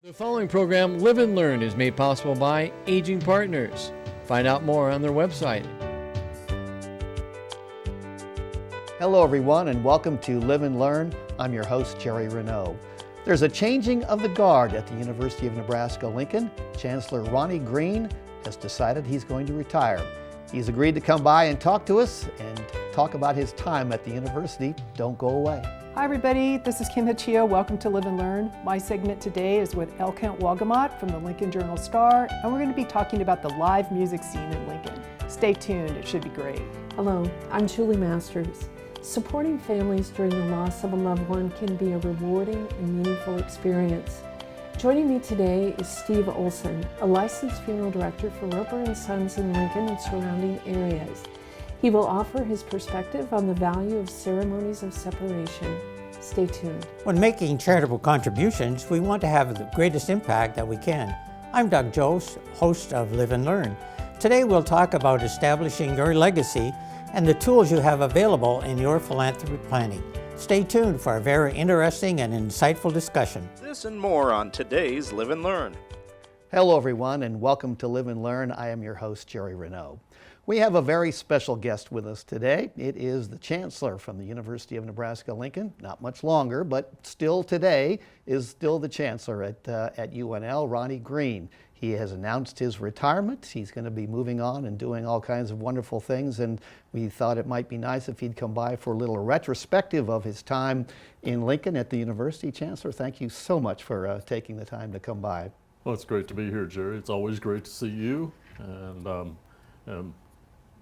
The following program, Live and Learn, is made possible by Aging Partners. Find out more on their website. Hello, everyone, and welcome to Live and Learn. I'm your host, Jerry Renaud. There's a changing of the guard at the University of Nebraska-Lincoln. Chancellor Ronnie Green has decided he's going to retire. He's agreed to come by and talk to us and talk about his time at the university. Don't go away. Hi everybody, this is Kim Hachio. Welcome to Live and Learn. My segment today is with Elkent Wagamot from the Lincoln Journal-Star, and we're going to be talking about the live music scene in Lincoln. Stay tuned, it should be great. Hello, I'm Julie Masters. Supporting families during the loss of a loved one can be a rewarding and meaningful experience. Joining me today is Steve Olson, a licensed funeral director for Roper & Sons in Lincoln and surrounding areas. He will offer his perspective on the value of ceremonies of separation. Stay tuned. When making charitable contributions, we want to have the greatest impact that we can. I'm Doug Jost, host of Live and Learn. Today we'll talk about establishing your legacy and the tools you have available in your philanthropy planning. Stay tuned for a very interesting and insightful discussion. This and more on today's Live and Learn. Hello, everyone, and welcome to Live and Learn. I am your host, Jerry Renaud. We have a very special guest with us today. It is the Chancellor from the University of Nebraska-Lincoln. Not much longer, but still today is still the Chancellor at UNL, Ronnie Green. He has announced his retirement. He's going to be moving on and doing all kinds of wonderful things, and we thought it might be nice if he'd come by for a little retrospective of his time in Lincoln at the university. Chancellor, thank you so much for taking the time to come by. Well, it's great to be here, Jerry. It's always great to see you, and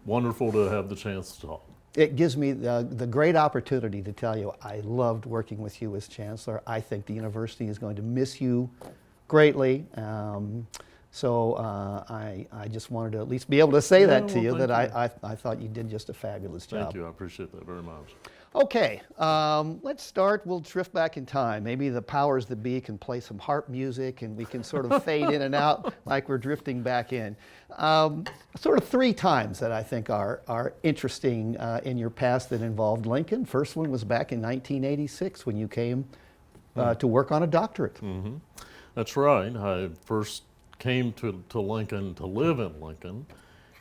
wonderful to have the chance to talk. It gives me the great opportunity to tell you I loved working with you as Chancellor. I think the university is going to miss you greatly. So I just wanted to at least be able to say that to you, that I thought you did just a fabulous job. Thank you. I appreciate that very much. Okay, let's start. We'll drift back in time. Maybe the powers that be can play some harp music and we can sort of fade in and out like we're drifting back in. Sort of three times that I think are interesting in your past that involved Lincoln. First one was back in 1986 when you came to work on a doctorate. Mm-hmm. That's right. I first came to Lincoln to live in Lincoln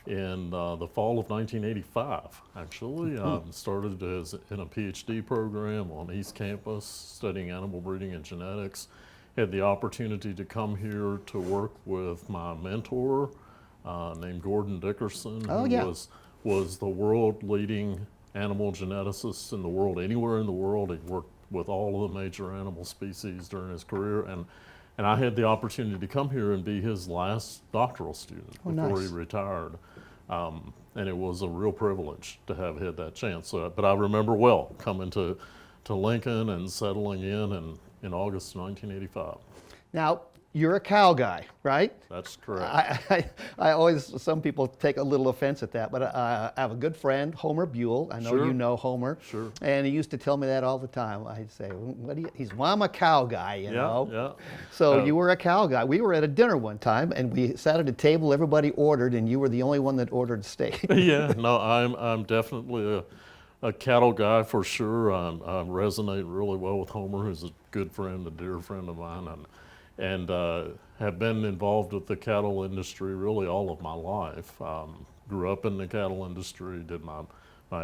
in the fall of 1985, actually. Started in a PhD program on East Campus, studying animal breeding and genetics. Had the opportunity to come here to work with my mentor, named Gordon Dickerson, who was the world-leading animal geneticist in the world, anywhere in the world. He worked with all of the major animal species during his career, and I had the opportunity to come here and be his last doctoral student before he retired. And it was a real privilege to have had that chance. But I remember well coming to Lincoln and settling in August 1985. Now, you're a cow guy, right? That's correct. I always, some people take a little offense at that, but I have a good friend, Homer Buell. I know you know Homer. Sure. And he used to tell me that all the time. I'd say, well, I'm a cow guy, you know? Yeah. So you were a cow guy. We were at a dinner one time, and we sat at a table, everybody ordered, and you were the only one that ordered steak. Yeah, no, I'm definitely a cattle guy for sure. I resonate really well with Homer, who's a good friend, a dear friend of mine, and have been involved with the cattle industry really all of my life. Grew up in the cattle industry, did my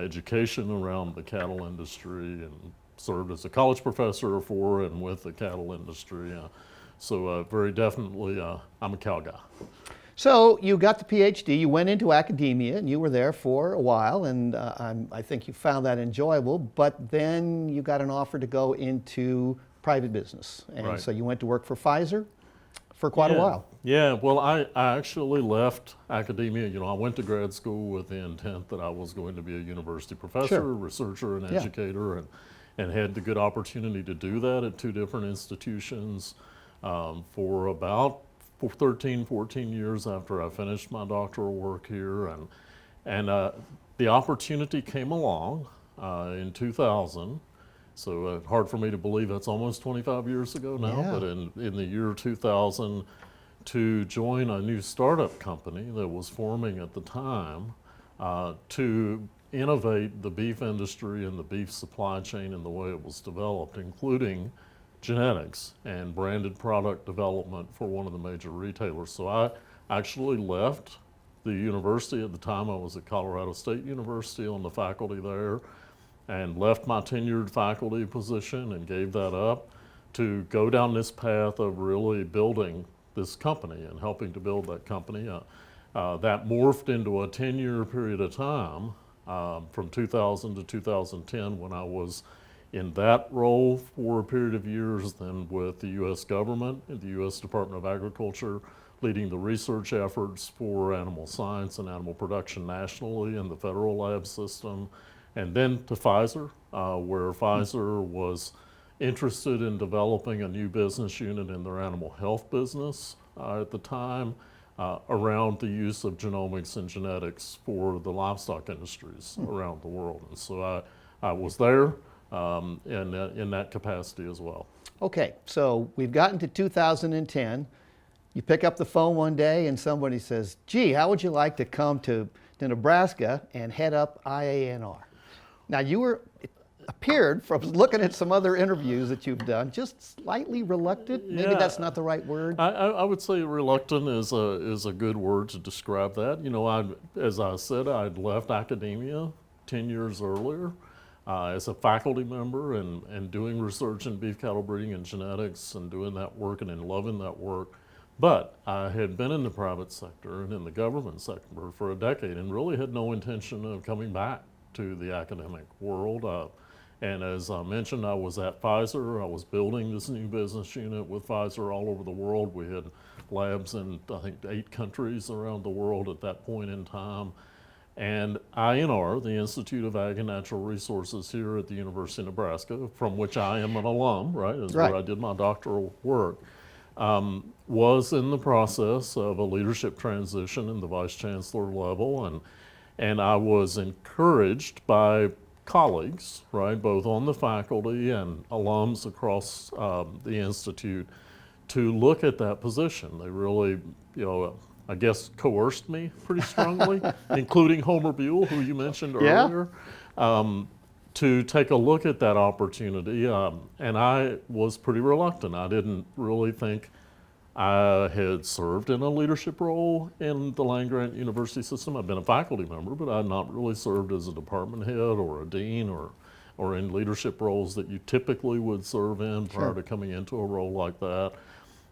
education around the cattle industry, and served as a college professor for and with the cattle industry. So very definitely, I'm a cow guy. So you got the PhD, you went into academia, and you were there for a while, and I think you found that enjoyable, but then you got an offer to go into private business. And so you went to work for Pfizer for quite a while. Yeah, well, I actually left academia. You know, I went to grad school with the intent that I was going to be a university professor, researcher, and educator, and had the good opportunity to do that at two different institutions for about 13, 14 years after I finished my doctoral work here. And the opportunity came along in 2000. So hard for me to believe that's almost 25 years ago now, but in the year 2000, to join a new startup company that was forming at the time to innovate the beef industry and the beef supply chain and the way it was developed, including genetics and branded product development for one of the major retailers. So I actually left the university. At the time I was at Colorado State University on the faculty there, and left my tenured faculty position and gave that up to go down this path of really building this company and helping to build that company. That morphed into a 10-year period of time from 2000 to 2010 when I was in that role for a period of years, then with the U.S. government, the U.S. Department of Agriculture, leading the research efforts for animal science and animal production nationally in the federal lab system, and then to Pfizer, where Pfizer was interested in developing a new business unit in their animal health business at the time around the use of genomics and genetics for the livestock industries around the world. And so I was there in that capacity as well. Okay, so we've gotten to 2010. You pick up the phone one day and somebody says, gee, how would you like to come to Nebraska and head up IANR? Now it appeared from looking at some other interviews that you've done, just slightly reluctant. Maybe that's not the right word. I would say reluctant is a good word to describe that. You know, as I said, I'd left academia 10 years earlier as a faculty member and doing research in beef cattle breeding and genetics and doing that work and loving that work. But I had been in the private sector and in the government sector for a decade and really had no intention of coming back to the academic world. And as I mentioned, I was at Pfizer. I was building this new business unit with Pfizer all over the world. We had labs in, I think, 8 countries around the world at that point in time. And INR, the Institute of Ag and Natural Resources here at the University of Nebraska, from which I am an alum, right, is where I did my doctoral work, was in the process of a leadership transition in the vice chancellor level. And I was encouraged by colleagues, right, both on the faculty and alums across the Institute to look at that position. They really, you know, I guess coerced me pretty strongly, including Homer Buell, who you mentioned earlier, to take a look at that opportunity. And I was pretty reluctant. I didn't really think I had served in a leadership role in the land-grant university system. I've been a faculty member, but I had not really served as a department head or a dean or in leadership roles that you typically would serve in prior to coming into a role like that.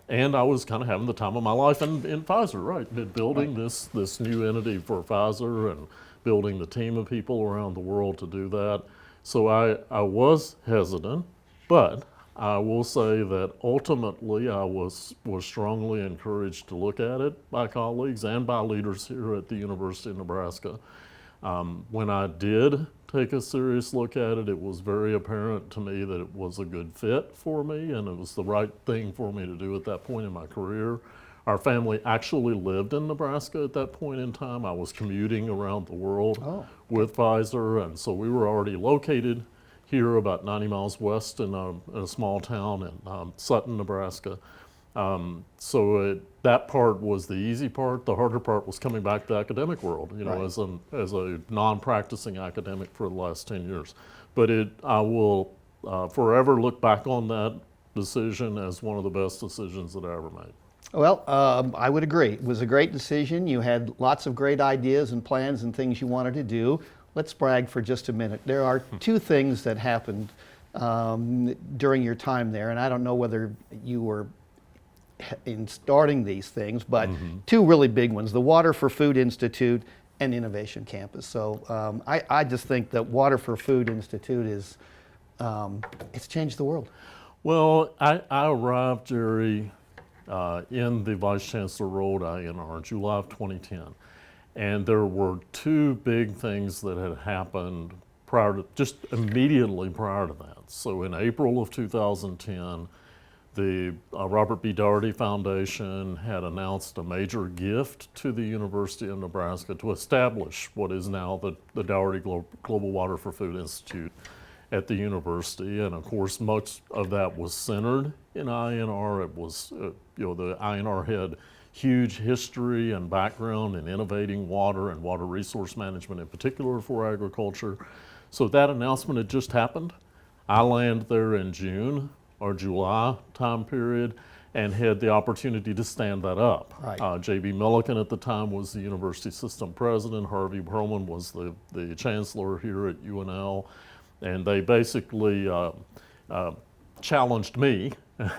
And I was kind of having the time of my life in Pfizer, right? Building this new entity for Pfizer and building the team of people around the world to do that. So I was hesitant, but I will say that ultimately I was strongly encouraged to look at it by colleagues and by leaders here at the University of Nebraska. When I did take a serious look at it, it was very apparent to me that it was a good fit for me and it was the right thing for me to do at that point in my career. Our family actually lived in Nebraska at that point in time. I was commuting around the world with Pfizer, and so we were already located here about 90 miles west in a small town in Sutton, Nebraska. That part was the easy part. The harder part was coming back to the academic world, you know, as a non-practicing academic for the last 10 years. But I will forever look back on that decision as one of the best decisions that I ever made. Well, I would agree. It was a great decision. You had lots of great ideas and plans and things you wanted to do. Let's brag for just a minute. There are 2 things that happened during your time there, and I don't know whether you were in starting these things, but 2 really big ones, the Water for Food Institute and Innovation Campus. So I just think that Water for Food Institute is, it's changed the world. Well, I arrived, Jerry, in the Vice Chancellor role at INR in July of 2010. And there were 2 big things that had happened just immediately prior to that. So in April of 2010, the Robert B. Daugherty Foundation had announced a major gift to the University of Nebraska to establish what is now the Daugherty Global Water for Food Institute at the university. And of course, much of that was centered in INR. It was, the INR had huge history and background in innovating water and water resource management in particular for agriculture. So that announcement had just happened. I landed there in June or July time period, and had the opportunity to stand that up. Right. J.B. Milliken at the time was the university system president. Harvey Perlman was the chancellor here at UNL. And they basically challenged me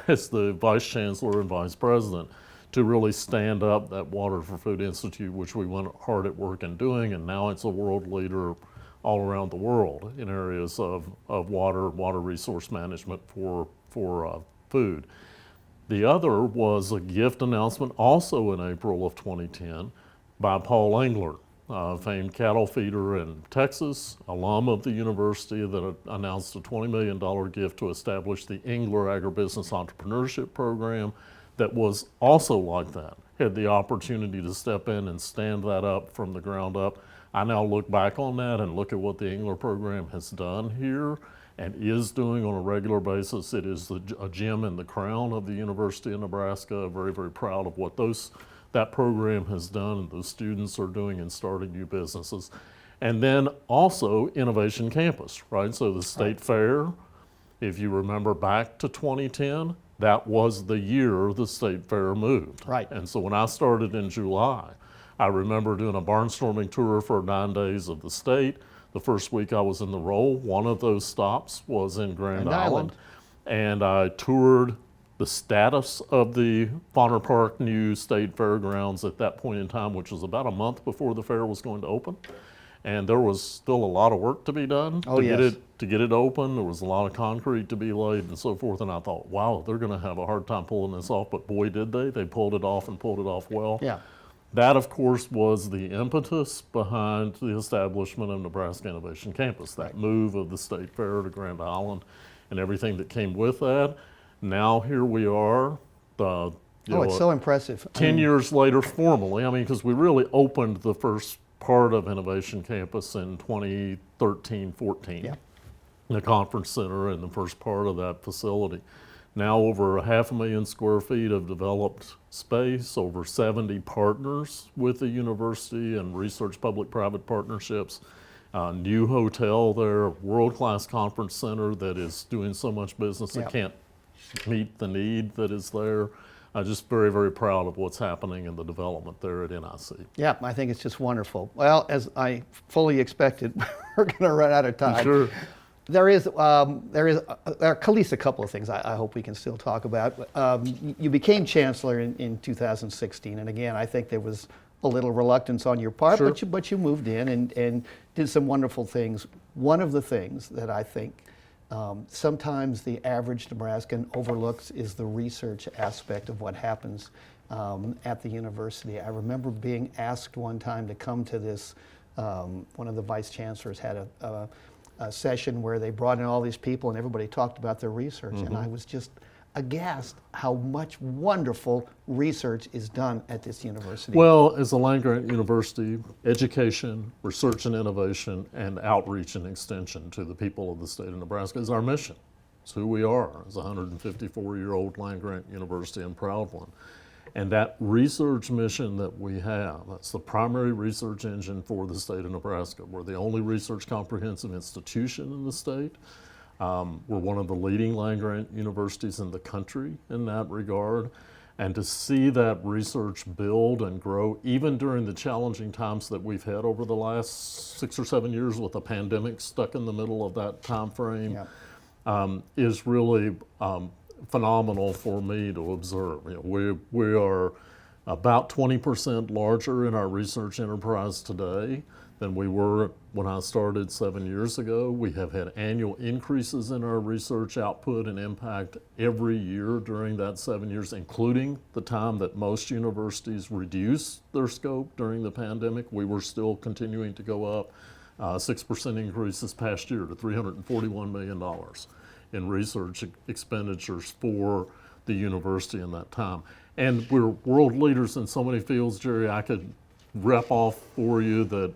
as the vice chancellor and vice president to really stand up that Water for Food Institute, which we went hard at work in doing, and now it's a world leader all around the world in areas of water resource management for food. The other was a gift announcement also in April of 2010 by Paul Engler, famed cattle feeder in Texas, alum of the university, that announced a $20 million gift to establish the Engler Agribusiness Entrepreneurship Program that was also like that. Had the opportunity to step in and stand that up from the ground up. I now look back on that and look at what the Engler program has done here and is doing on a regular basis. It is a gem in the crown of the University of Nebraska. Very, very proud of what that program has done and those students are doing in starting new businesses. And then also Innovation Campus, right? So the State Fair, if you remember back to 2010, that was the year the State Fair moved. Right. And so when I started in July, I remember doing a barnstorming tour for 9 days of the state. The first week I was in the role, one of those stops was in Grand Island. And I toured the status of the Bonner Park new state fairgrounds at that point in time, which was about a month before the fair was going to open. And there was still a lot of work to be done to get it open. There was a lot of concrete to be laid and so forth. And I thought, wow, they're going to have a hard time pulling this off. But boy, did they. They pulled it off and pulled it off well. Yeah. That, of course, was the impetus behind the establishment of Nebraska Innovation Campus, that move of the State Fair to Grand Island and everything that came with that. Now here we are. It's so impressive. 10 years later, formally, because we really opened the first part of Innovation Campus in 2013, 14. Yeah. The conference center and the first part of that facility. Now over 500,000 square feet of developed space, over 70 partners with the university and research public-private partnerships, new hotel there, world-class conference center that is doing so much business that can't meet the need that is there. I'm just very, very proud of what's happening in the development there at NIC. Yeah, I think it's just wonderful. Well, as I fully expected, we're going to run out of time. Sure. There are at least a couple of things I hope we can still talk about. You became chancellor in 2016, and again, I think there was a little reluctance on your part, Sure. but you moved in and did some wonderful things. One of the things that I think sometimes the average Nebraskan overlooks is the research aspect of what happens at the university. I remember being asked one time to come to this, one of the vice chancellors had a session where they brought in all these people and everybody talked about their research, and I was just aghast how much wonderful research is done at this university. Well, as a land-grant university, education, research and innovation, and outreach and extension to the people of the state of Nebraska is our mission. It's who we are as a 154-year-old land-grant university and proud one. And that research mission that we have, that's the primary research engine for the state of Nebraska. We're the only research comprehensive institution in the state. We're one of the leading land-grant universities in the country in that regard. And to see that research build and grow, even during the challenging times that we've had over the last 6 or 7 years with the pandemic stuck in the middle of that time frame, is really phenomenal for me to observe. We are about 20% larger in our research enterprise today than we were when I started 7 years ago. We have had annual increases in our research output and impact every year during that 7 years, including the time that most universities reduced their scope during the pandemic. We were still continuing to go up. 6% increase this past year to $341 million in research expenditures for the university in that time. And we're world leaders in so many fields, Jerry. I could rep off for you that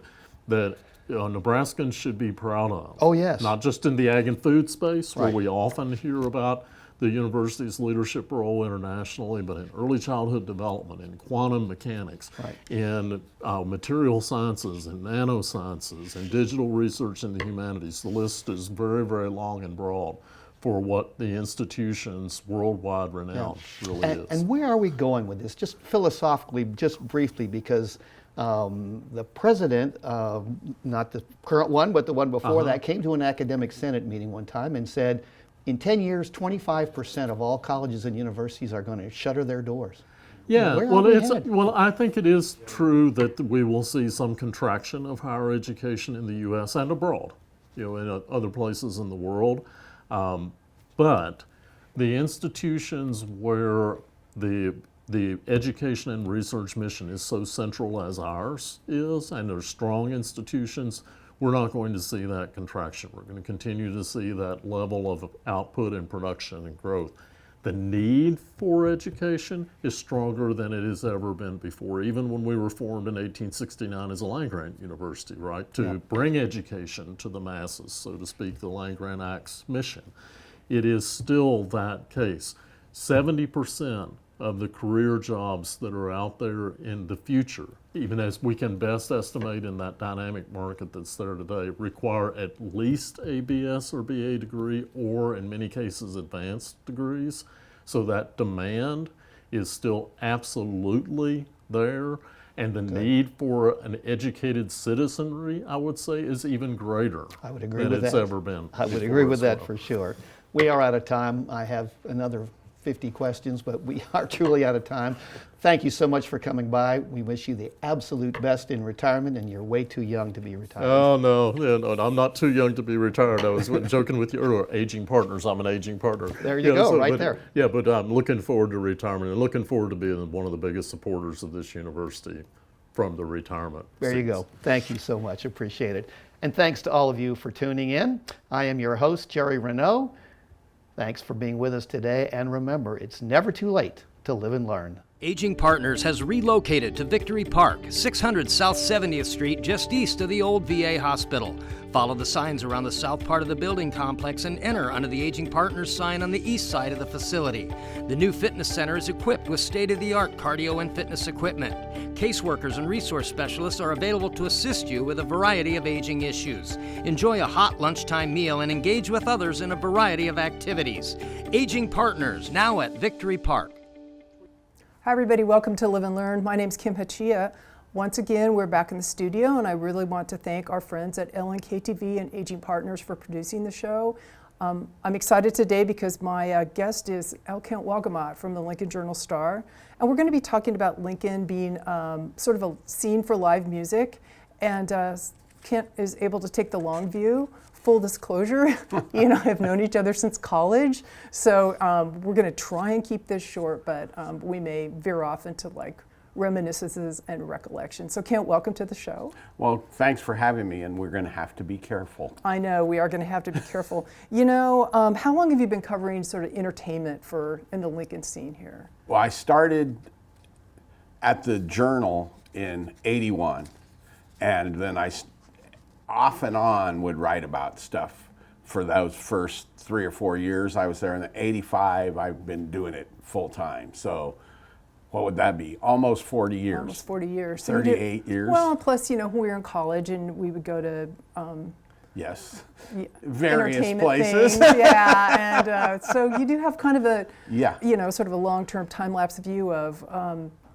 Nebraskans should be proud of. Oh, yes. Not just in the ag and food space, where Right. we often hear about the university's leadership role internationally, but in early childhood development, in quantum mechanics, Right. in material sciences and nanosciences and digital research in the humanities. The list is very, very long and broad. for what the institution's worldwide renown really is. And where are we going with this? Just philosophically, just briefly, because the president, not the current one, but the one before that, came to an academic senate meeting one time and said, in 10 years, 25% of all colleges and universities are going to shutter their doors. Yeah, Where are well, we headed? I think it is true that we will see some contraction of higher education in the U.S. and abroad, in other places in the world. But the institutions where the education and research mission is so central as ours is, and they're strong institutions, we're not going to see that contraction. We're going to continue to see that level of output and production and growth. The need for education is stronger than it has ever been before, even when we were formed in 1869 as a land-grant university, right? To bring education to the masses, so to speak, the Land-Grant Act's mission. It is still that case. 70% of the career jobs that are out there in the future, even as we can best estimate in that dynamic market that's there today, require at least a BS or BA degree, or in many cases advanced degrees. So that demand is still absolutely there, and the need for an educated citizenry, I would say, is even greater I would agree than with it's that. ever been. I would before agree with as that well. for sure. We are out of time. I have another 50 questions, but we are truly out of time. Thank you so much for coming by. We wish you the absolute best in retirement, and you're way too young to be retired. Oh, no, I'm not too young to be retired. I was joking with you earlier, aging partners. I'm an aging partner. There you go, right there. Yeah, but I'm looking forward to retirement and looking forward to being one of the biggest supporters of this university from the retirement. There you go. Thank you so much. Appreciate it. And thanks to all of you for tuning in. I am your host, Jerry Renaud. Thanks for being with us today. And remember, it's never too late to live and learn. Aging Partners has relocated to Victory Park, 600 South 70th Street, just east of the old VA hospital. Follow the signs around the south part of the building complex and enter under the Aging Partners sign on the east side of the facility. The new fitness center is equipped with state-of-the-art cardio and fitness equipment. Caseworkers and resource specialists are available to assist you with a variety of aging issues. Enjoy a hot lunchtime meal and engage with others in a variety of activities. Aging Partners, now at Victory Park. Hi everybody, welcome to Live and Learn. My name's Kim Hachia. Once again, we're back in the studio, and I really want to thank our friends at LNKTV and Aging Partners for producing the show. I'm excited today because my guest is L. Kent Wolgamott from the Lincoln Journal-Star, and we're going to be talking about Lincoln being sort of a scene for live music, and Kent is able to take the long view. Full disclosure, he and I have known each other since college, so we're going to try and keep this short, but we may veer off into like reminiscences and recollections. So Kent, welcome to the show. Well, thanks for having me, and we're going to have to be careful. I know, we are going to have to be careful. You know, how long have you been covering sort of entertainment in the Lincoln scene here? Well, I started at the Journal in '81, and then I off and on would write about stuff for those first 3 or 4 years I was there. In '85, I've been doing it full time. So what would that be? Almost 40 years. Almost 40 years. So you 38 years. Well, plus, you know, when we were in college and we would go to yes, various entertainment places. things. Yeah, and so you do have kind of a, Yeah. you know, sort of a long-term time-lapse view of,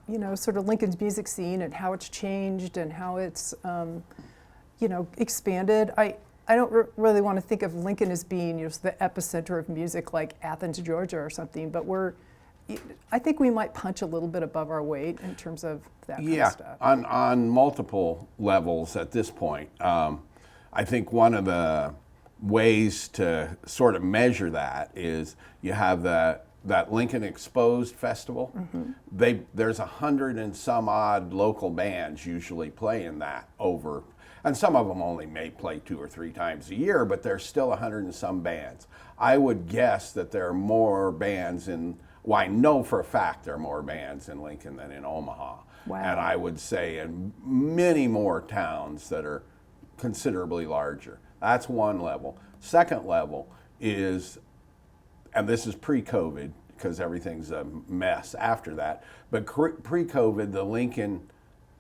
you know, sort of Lincoln's music scene and how it's changed and how it's, you know, expanded. I don't really want to think of Lincoln as being, you know, the epicenter of music like Athens, Georgia or something, but I think we might punch a little bit above our weight in terms of that kind of stuff. On multiple levels at this point. I think one of the ways to sort of measure that is you have that Lincoln Exposed Festival. Mm-hmm. There's 100 and some odd local bands usually playing that over. And some of them only may play 2 or 3 times a year, but there's still 100 and some bands. I would guess that there are more bands well, I know for a fact there are more bands in Lincoln than in Omaha. Wow. And I would say in many more towns that are considerably larger. That's one level. Second level is, and this is pre-COVID, because everything's a mess after that, but pre-COVID, the Lincoln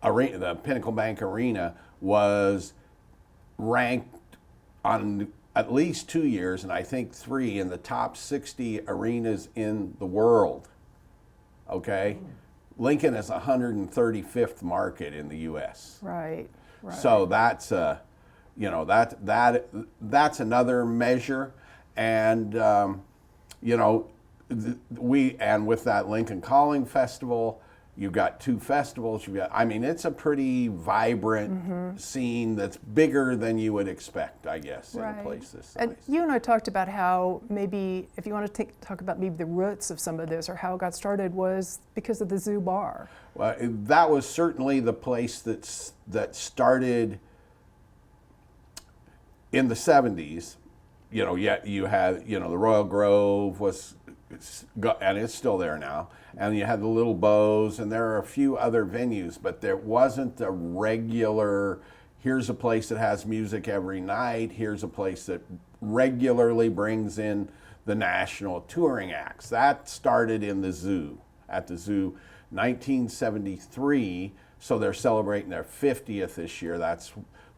Arena, the Pinnacle Bank Arena, was ranked on at least 2 years, and I think 3 in the top 60 arenas in the world. Okay? Lincoln is 135th market in the U.S. Right. Right. So that's that's another measure, and with that Lincoln Calling Festival, you've got 2 festivals. It's a pretty vibrant scene that's bigger than you would expect, I guess, in a place this size. And you and I talked about how maybe, if you want to talk about maybe the roots of some of this or how it got started, was because of the Zoo Bar. Well, that was certainly the place that started in the 70s. Yet you had, the Royal Grove was, and it's still there now, and you had the Little Bows, and there are a few other venues, but there wasn't a regular, here's a place that has music every night, here's a place that regularly brings in the national touring acts. That started in the zoo, at the zoo, 1973, so they're celebrating their 50th this year.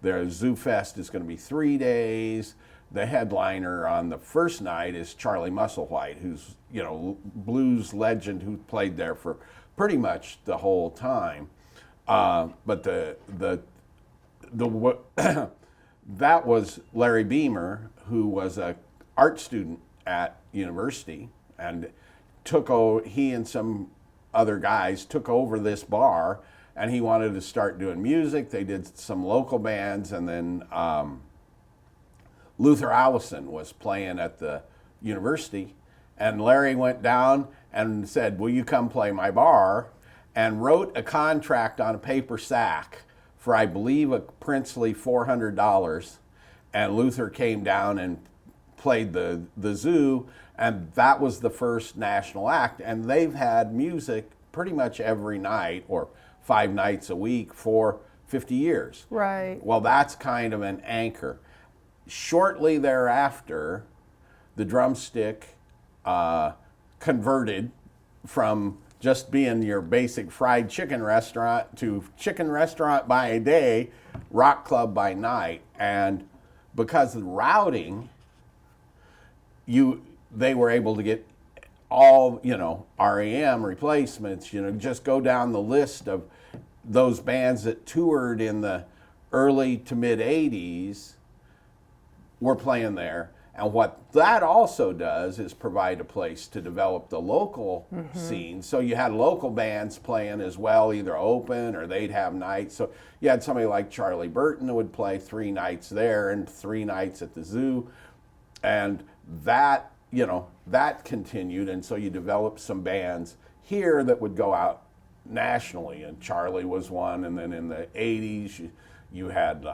Their Zoo Fest is going to be 3 days. The headliner on the first night is Charlie Musselwhite, who's, blues legend who played there for pretty much the whole time. But that was Larry Beamer, who was an art student at university, and he and some other guys took over this bar, and he wanted to start doing music. They did some local bands, and then Luther Allison was playing at the university, and Larry went down and said, "Will you come play my bar?" and wrote a contract on a paper sack for, I believe, a princely $400. And Luther came down and played the zoo, and that was the first national act. And they've had music pretty much every night or 5 nights a week for 50 years. Right. Well, that's kind of an anchor. Shortly thereafter, the Drumstick converted from just being your basic fried chicken restaurant to chicken restaurant by day, rock club by night. And because of the routing, they were able to get all, REM replacements, just go down the list of those bands that toured in the early to mid 80s were playing there. And what that also does is provide a place to develop the local scene. So you had local bands playing as well, either open or they'd have nights. So you had somebody like Charlie Burton that would play 3 nights there and 3 nights at the zoo. And that, that continued. And so you developed some bands here that would go out nationally. And Charlie was one. And then in the 80s, you had...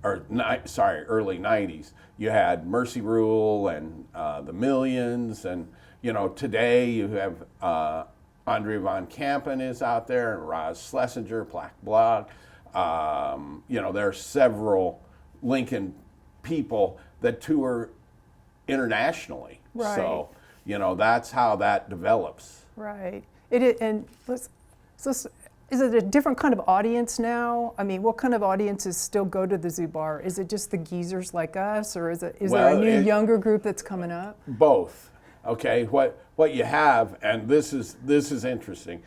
early 90s, you had Mercy Rule and the Millions, and today you have Andrea Von Kampen is out there, and Roz Schlesinger, Black Bloc. There are several Lincoln people that tour internationally. Right. So that's how that develops. Right. Is it a different kind of audience now? I mean, what kind of audiences still go to the Zoo Bar? Is it just the geezers like us, or is there a new younger group that's coming up? Both. Okay. What you have, and this is interesting.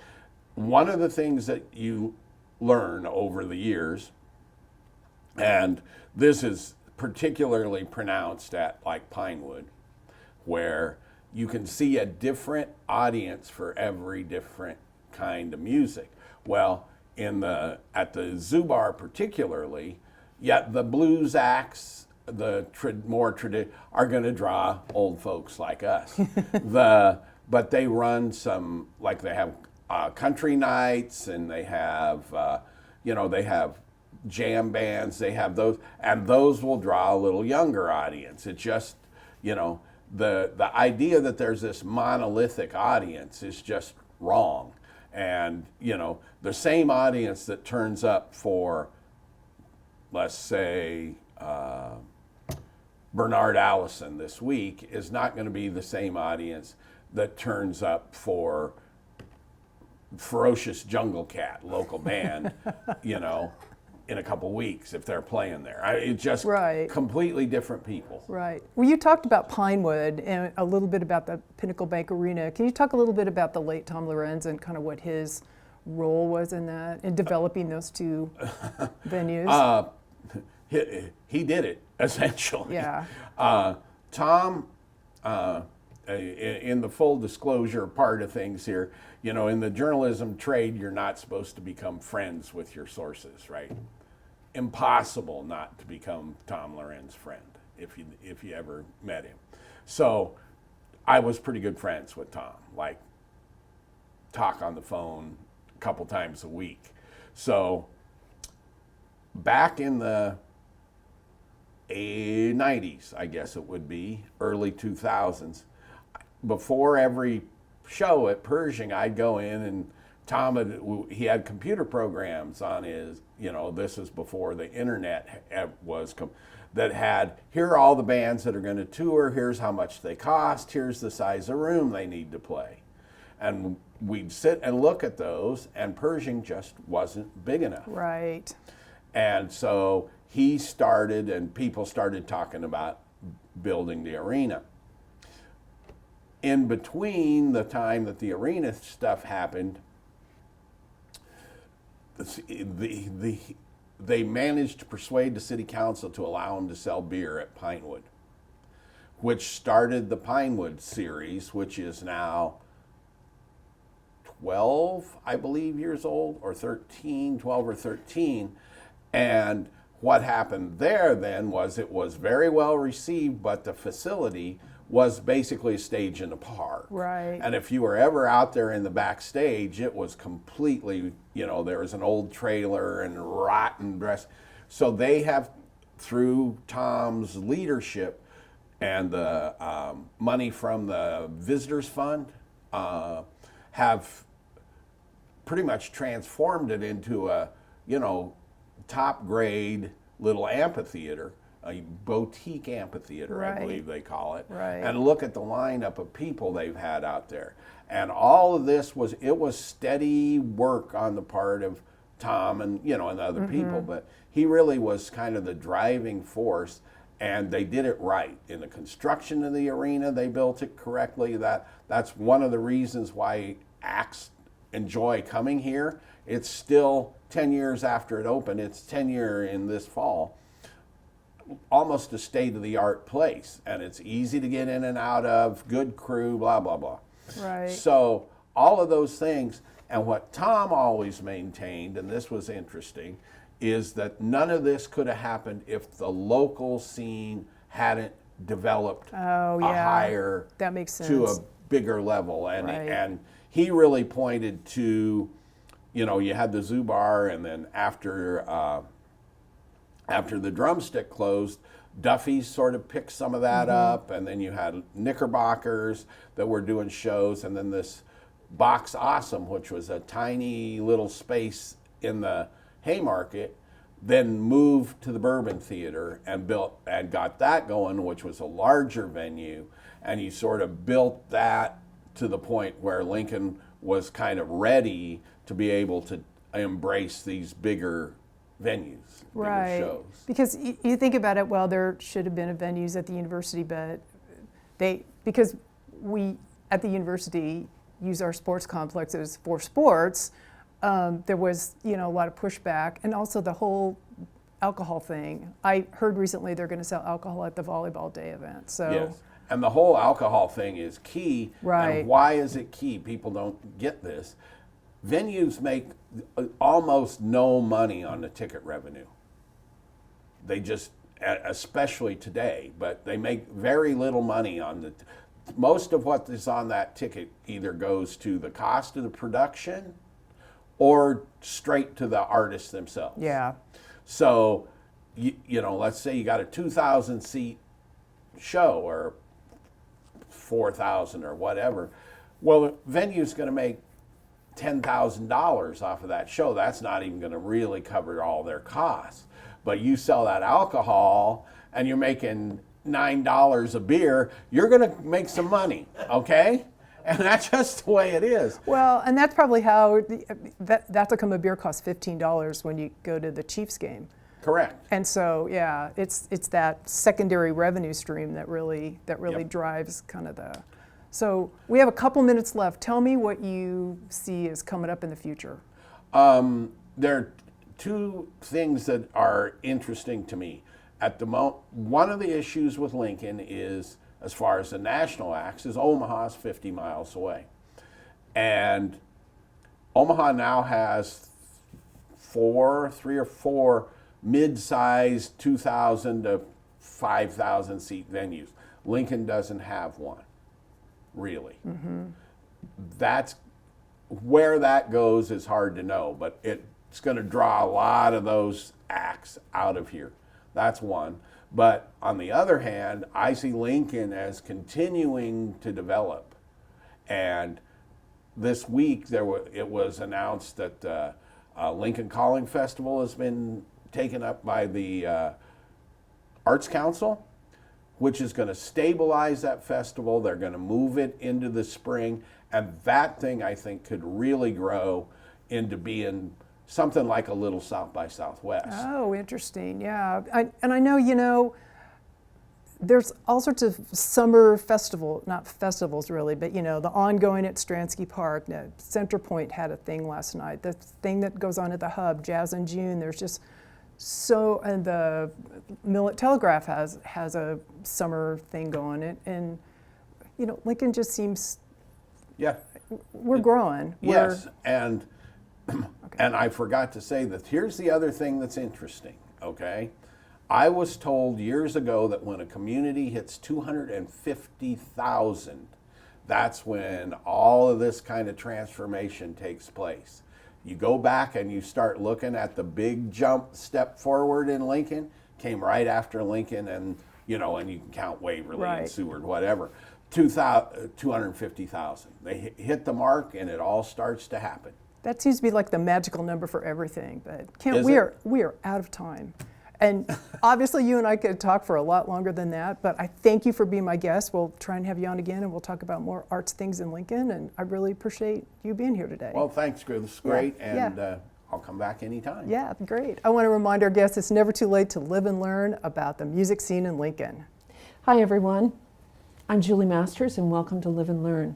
One of the things that you learn over the years, and this is particularly pronounced at like Pinewood, where you can see a different audience for every different kind of music. Well, at the Zoo Bar particularly, yet the blues acts, more traditional, are going to draw old folks like us. But they run some, like they have country nights, and they have, they have jam bands. They have those, and those will draw a little younger audience. It's just, the idea that there's this monolithic audience is just wrong. And, the same audience that turns up for, let's say, Bernard Allison this week is not going to be the same audience that turns up for Ferocious Jungle Cat, local band, in a couple weeks if they're playing there. It's just Right. completely different people. Right. Well, you talked about Pinewood and a little bit about the Pinnacle Bank Arena. Can you talk a little bit about the late Tom Lorenz and kind of what his role was in that, in developing those two venues? He did it, essentially. Yeah. Tom, in the full disclosure part of things here, you know, in the journalism trade, you're not supposed to become friends with your sources, right? Impossible not to become Tom Lorenz's friend if you ever met him. So I was pretty good friends with Tom, like talk on the phone a couple times a week. So back in the 90s, I guess it would be, early 2000s, before every show at Pershing, I'd go in and he had computer programs on his, you know, this is before the internet that had, here are all the bands that are going to tour, here's how much they cost, here's the size of room they need to play. And we'd sit and look at those, and Pershing just wasn't big enough. Right. And so he started, and people started talking about building the arena. In between the time that the arena stuff happened, they managed to persuade the city council to allow them to sell beer at Pinewood, which started the Pinewood series, which is now 12, I believe, years old, or 13, 12 or 13. And what happened there then was it was very well received, but the facility was basically a stage in the park. Right. And if you were ever out there in the backstage, it was completely, you know, there was an old trailer and rotten dress. So they have, through Tom's leadership and the money from the Visitors Fund, have pretty much transformed it into a, you know, top grade little amphitheater, a boutique amphitheater, Right. I believe they call it. Right. And look at the lineup of people they've had out there. And all of this was steady work on the part of Tom and, you know, and other people, but he really was kind of the driving force, and they did it right. In the construction of the arena, they built it correctly. That's one of the reasons why acts enjoy coming here. It's still 10 years after it opened. It's 10 year in this fall. Almost a state-of-the-art place, and it's easy to get in and out of, good crew, blah, blah, blah. Right. So all of those things, and what Tom always maintained, and this was interesting, is that none of this could have happened if the local scene hadn't developed Oh, a yeah. higher, That makes to a sense. bigger level. And, Right. and he really pointed to, you know, you had the Zoo Bar, and then after the Drumstick closed, Duffy's sort of picked some of that up, and then you had Knickerbockers that were doing shows, and then this Box Awesome, which was a tiny little space in the Haymarket, then moved to the Bourbon Theater and built and got that going, which was a larger venue, and you sort of built that to the point where Lincoln was kind of ready to be able to embrace these bigger venues, bigger Right. shows. Because you think about it, well, there should have been venues at the university, but because we at the university use our sports complexes for sports, there was, you know, a lot of pushback, and also the whole alcohol thing. I heard recently they're going to sell alcohol at the volleyball day event. So Yes. And the whole alcohol thing is key. Right. And why is it key? People don't get this. Venues make almost no money on the ticket revenue. They just, especially today, but they make very little money on the, most of what is on that ticket either goes to the cost of the production or straight to the artists themselves. yeah, So, you know, let's say you got a 2,000 seat show or 4,000 or whatever. Well, the venue's going to make $10,000 off of that show. That's not even going to really cover all their costs. But you sell that alcohol and you're making $9 a beer, you're going to make some money, okay? And that's just the way it is. Well, and that's probably how that Tacoma beer costs $15 when you go to the Chiefs game. Correct. And so, yeah, it's that secondary revenue stream that really Yep. drives kind of the. So we have a couple minutes left. Tell me what you see is coming up in the future. There are two things that are interesting to me. At the one of the issues with Lincoln is, as far as the national acts, is Omaha's 50 miles away. And Omaha now has three or four mid-sized 2,000 to 5,000 seat venues. Lincoln doesn't have one, really. That's where that goes is hard to know, but it's going to draw a lot of those acts out of here. That's one. But on the other hand, I see Lincoln as continuing to develop. And this week it was announced that Lincoln Calling Festival has been taken up by the Arts Council, which is going to stabilize that festival. They're going to move it into the spring, and that thing I think could really grow into being something like a little South by Southwest. Oh, interesting. Yeah. I know, there's all sorts of summer not festivals really, but the ongoing at Stransky Park. Centerpoint had a thing last night. The thing that goes on at the Hub, Jazz in June. There's just and the Millet Telegraph has a summer thing going. And Lincoln just seems. Yeah. We're growing. Yes, and I forgot to say that here's the other thing that's interesting, okay? I was told years ago that when a community hits 250,000, that's when all of this kind of transformation takes place. You go back and you start looking at the big step forward in Lincoln, came right after Lincoln, and you can count Waverly and Seward, whatever. 250,000. They hit the mark and it all starts to happen. That seems to be like the magical number for everything, but Kent, we are out of time. And obviously you and I could talk for a lot longer than that, but I thank you for being my guest. We'll try and have you on again and we'll talk about more arts things in Lincoln, and I really appreciate you being here today. Well, thanks, Chris. It's great, and I'll come back anytime. Yeah, great. I want to remind our guests it's never too late to live and learn about the music scene in Lincoln. Hi, everyone. I'm Julie Masters, and welcome to Live and Learn.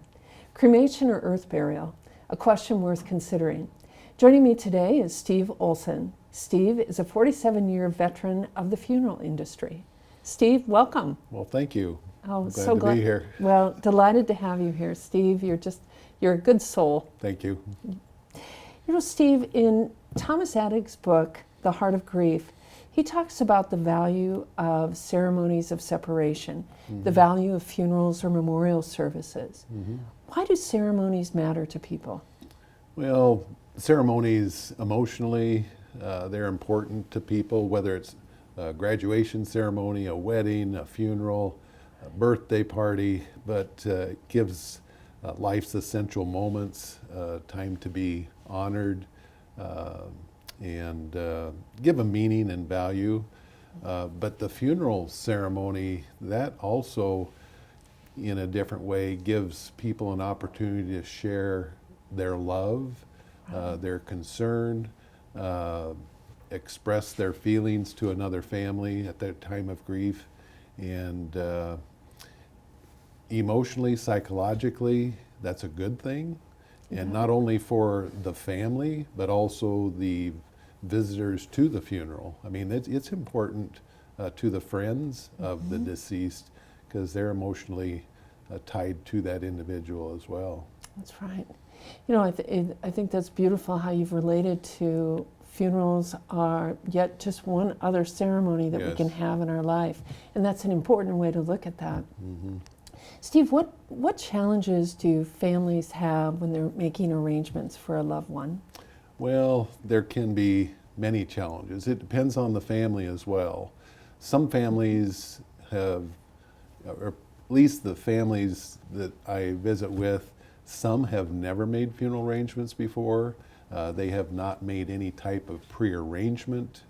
Cremation or earth burial? A question worth considering. Joining me today is Steve Olson. Steve is a 47-year veteran of the funeral industry. Steve, welcome. Well, thank you. Oh, glad so to be here. Well, delighted to have you here, Steve. You're a good soul. Thank you. Steve, in Thomas Adig's book, The Heart of Grief, he talks about the value of ceremonies of separation, the value of funerals or memorial services. Why do ceremonies matter to people? Well, ceremonies emotionally, they're important to people, whether it's a graduation ceremony, a wedding, a funeral, a birthday party, but it gives life's essential moments time to be honored and give a meaning and value. But the funeral ceremony, that also, in a different way, gives people an opportunity to share their love, their concern, express their feelings to another family at their time of grief. And emotionally, psychologically, that's a good thing. And not only for the family, but also the visitors to the funeral. I mean, it's important to the friends of the deceased, because they're emotionally tied to that individual as well. That's right. I think that's beautiful how you've related to funerals are yet just one other ceremony that we can have in our life. And that's an important way to look at that. Steve, what challenges do families have when they're making arrangements for a loved one? Well, there can be many challenges. It depends on the family as well. Some families have, or at least the families that I visit with, some have never made funeral arrangements before. They have not made any type of pre-arrangement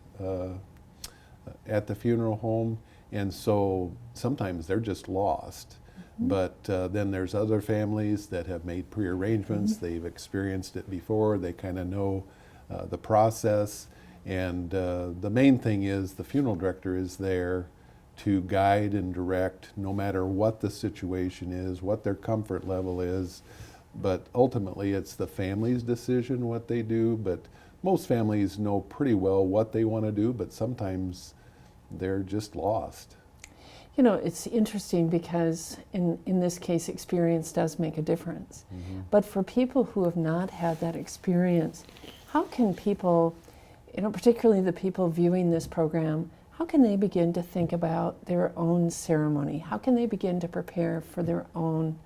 at the funeral home, and so sometimes they're just lost. But then there's other families that have made prearrangements. They've experienced it before. They kind of know the process. And the main thing is the funeral director is there to guide and direct no matter what the situation is, what their comfort level is. But ultimately it's the family's decision what they do. But most families know pretty well what they want to do, but sometimes they're just lost. You know, it's interesting because in this case, experience does make a difference. But for people who have not had that experience, how can people, you know, particularly the people viewing this program, how can they begin to think about their own ceremony? How can they begin to prepare for their own,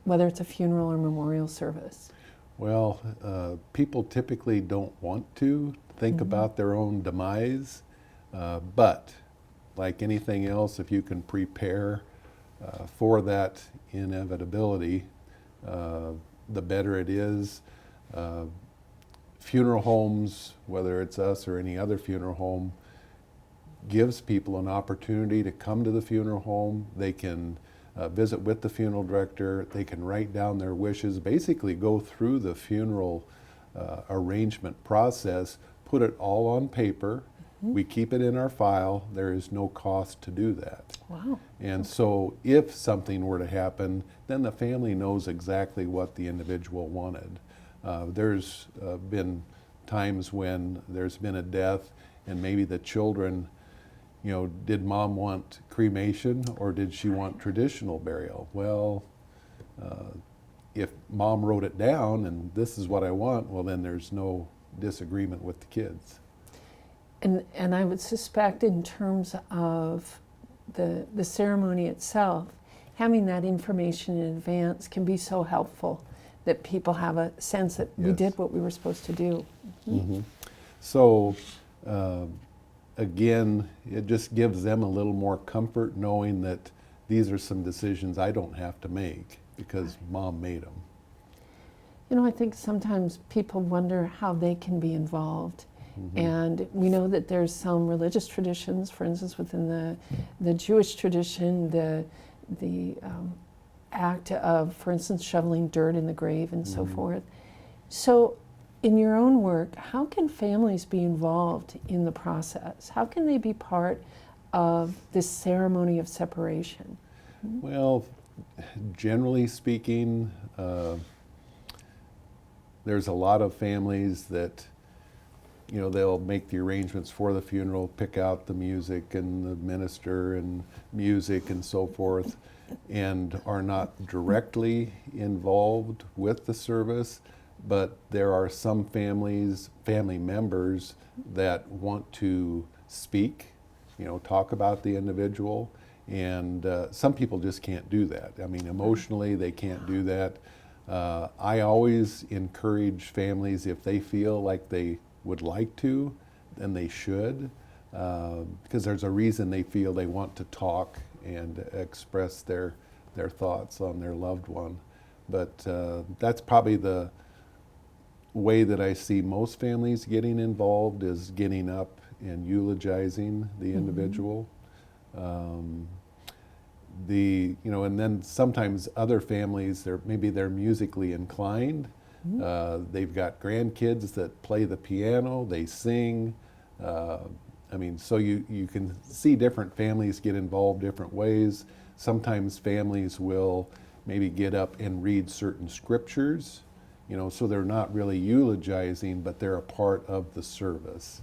whether it's a funeral or memorial service? Well, people typically don't want to think about their own demise, but like anything else, if you can prepare for that inevitability, the better it is. Funeral homes, whether it's us or any other funeral home, gives people an opportunity to come to the funeral home. They can visit with the funeral director. They can write down their wishes, basically go through the funeral arrangement process, put it all on paper. We keep it in our file. There is no cost to do that. Wow. And so if something were to happen, then the family knows exactly what the individual wanted. There's been times when there's been a death and maybe the children, you know, did mom want cremation or did she want traditional burial? Well, if mom wrote it down and this is what I want, well then there's no disagreement with the kids. And I would suspect in terms of the ceremony itself, having that information in advance can be so helpful that people have a sense that we did what we were supposed to do. So again, it just gives them a little more comfort knowing that these are some decisions I don't have to make because mom made them. You know, I think sometimes people wonder how they can be involved. And we know that there's some religious traditions, for instance, within the Jewish tradition, the act of, for instance, shoveling dirt in the grave and so forth. So in your own work, how can families be involved in the process? How can they be part of this ceremony of separation? Well, generally speaking, there's a lot of families that, you know, they'll make the arrangements for the funeral, pick out the music and the minister and music and so forth, and are not directly involved with the service, but there are some family members that want to speak, you know, talk about the individual, and some people just can't do that. I mean, emotionally, they can't do that. I always encourage families, if they feel like they would like to, then they should, because there's a reason they feel they want to talk and express their thoughts on their loved one. But that's probably the way that I see most families getting involved, is getting up and eulogizing the individual. You know, and then sometimes other families, maybe they're musically inclined. They've got grandkids that play the piano, they sing. I mean, so you can see different families get involved different ways. Sometimes families will maybe get up and read certain scriptures, you know, so they're not really eulogizing, but they're a part of the service.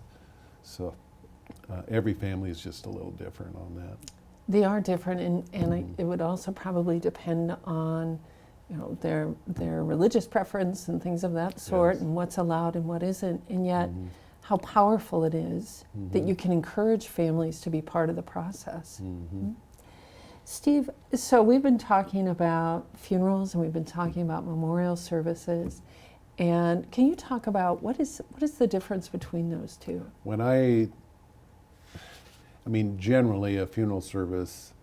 So every family is just a little different on that. They are different, and it would also probably depend on, you know, their religious preference and things of that sort, and what's allowed and what isn't, and yet how powerful it is that you can encourage families to be part of the process. Steve, so we've been talking about funerals and we've been talking about memorial services, and can you talk about what is the difference between those two? When I mean, generally a funeral service